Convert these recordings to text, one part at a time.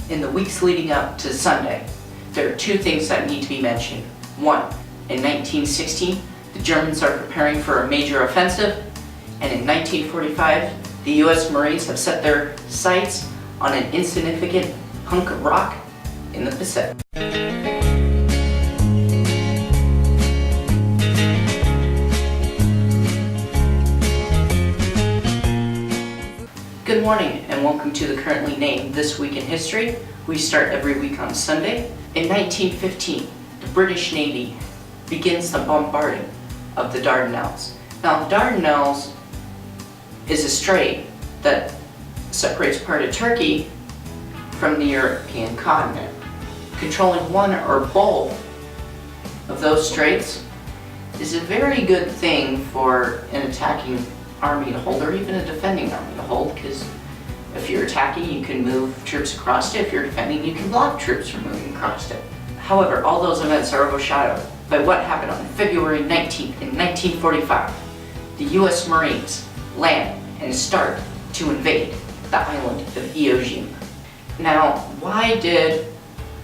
In the weeks leading up to Sunday, there are two things that need to be mentioned. One, in 1916, the Germans are preparing for a major offensive, and in 1945, the US Marines have set their sights on an insignificant hunk of rock in the Pacific. Good morning and welcome to the currently named This Week in History. We start every week on Sunday. In 1915, the British Navy begins the bombarding of the Dardanelles. Now, the Dardanelles is a strait that separates part of Turkey from the European continent. Controlling one or both of those straits is a very good thing for an attacking army to hold, or even a defending army to hold, because if you're attacking, you can move troops across it. If you're defending, you can block troops from moving across it. However, all those events are overshadowed by what happened on February 19th in 1945. The US Marines land and start to invade the island of Iwo Jima. Now, why did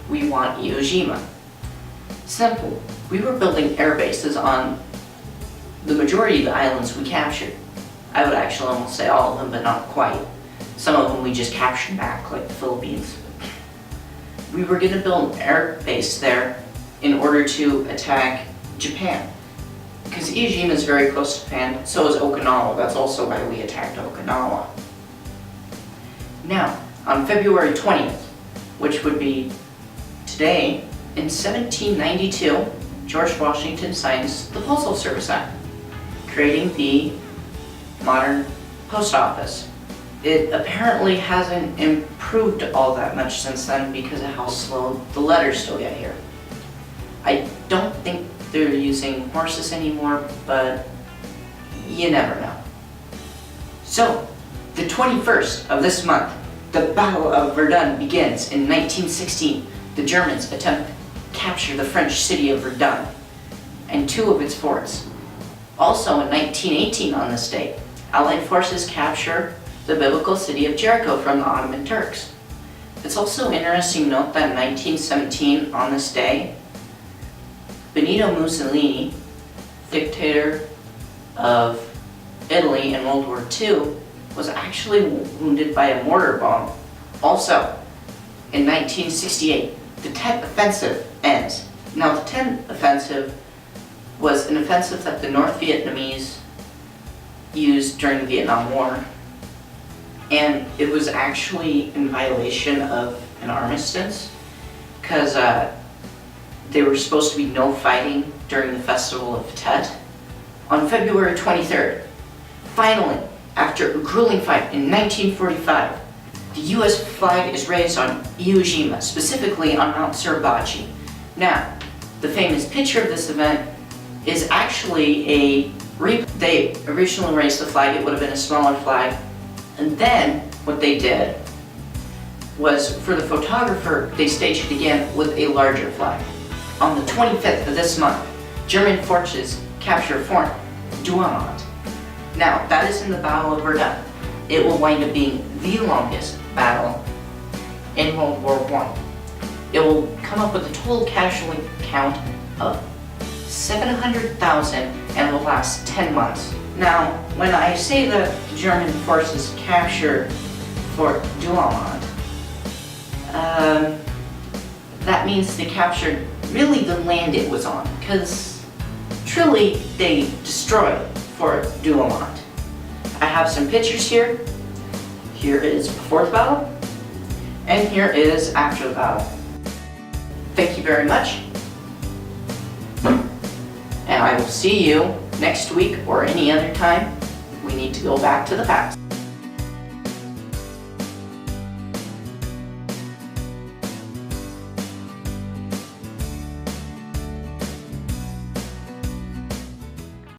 we want Iwo Jima? Simple. We were building air bases on the majority of the islands we captured. I would actually almost say all of them, but not quite. Some of them we just captured back, like the Philippines. We were going to build an air base there in order to attack Japan. Because Iwo Jima is very close to Japan, so is Okinawa. That's also why we attacked Okinawa. Now, on February 20th, which would be today, in 1792, George Washington signs the Postal Service Act, creating the modern post office. It apparently hasn't improved all that much since then because of how slow the letters still get here. I don't think they're using horses anymore, but you never know. So, the 21st of this month, the Battle of Verdun begins. In 1916, the Germans attempt to capture the French city of Verdun and two of its forts. Also in 1918 on this date, Allied forces capture the biblical city of Jericho from the Ottoman Turks. It's also interesting to note that in 1917 on this day, Benito Mussolini, dictator of Italy in World War II, was actually wounded by a mortar bomb. Also, in 1968, the Tet Offensive ends. Now, the Tet Offensive was an offensive that the North Vietnamese used during the Vietnam War, and it was actually in violation of an armistice, because there were supposed to be no fighting during the Festival of Tet. On February 23rd, finally, after a grueling fight in 1945, the US flag is raised on Iwo Jima, specifically on Mount Suribachi. Now, the famous picture of this event is actually they originally raised the flag. It would have been a smaller flag, and then what they did was, for the photographer, they staged it again with a larger flag. On the 25th of this month, German forces capture Fort Douaumont. Now, that is in the Battle of Verdun. It will wind up being the longest battle in World War I. It will come up with a total casualty count of 700,000 and will last 10 months. Now, when I say that German forces capture Fort Douaumont, that means they captured really the land it was on, because truly they destroyed Fort Douaumont. I have some pictures here. Here is before the battle, and here is after the battle. Thank you very much, and I will see you next week or any other time we need to go back to the past.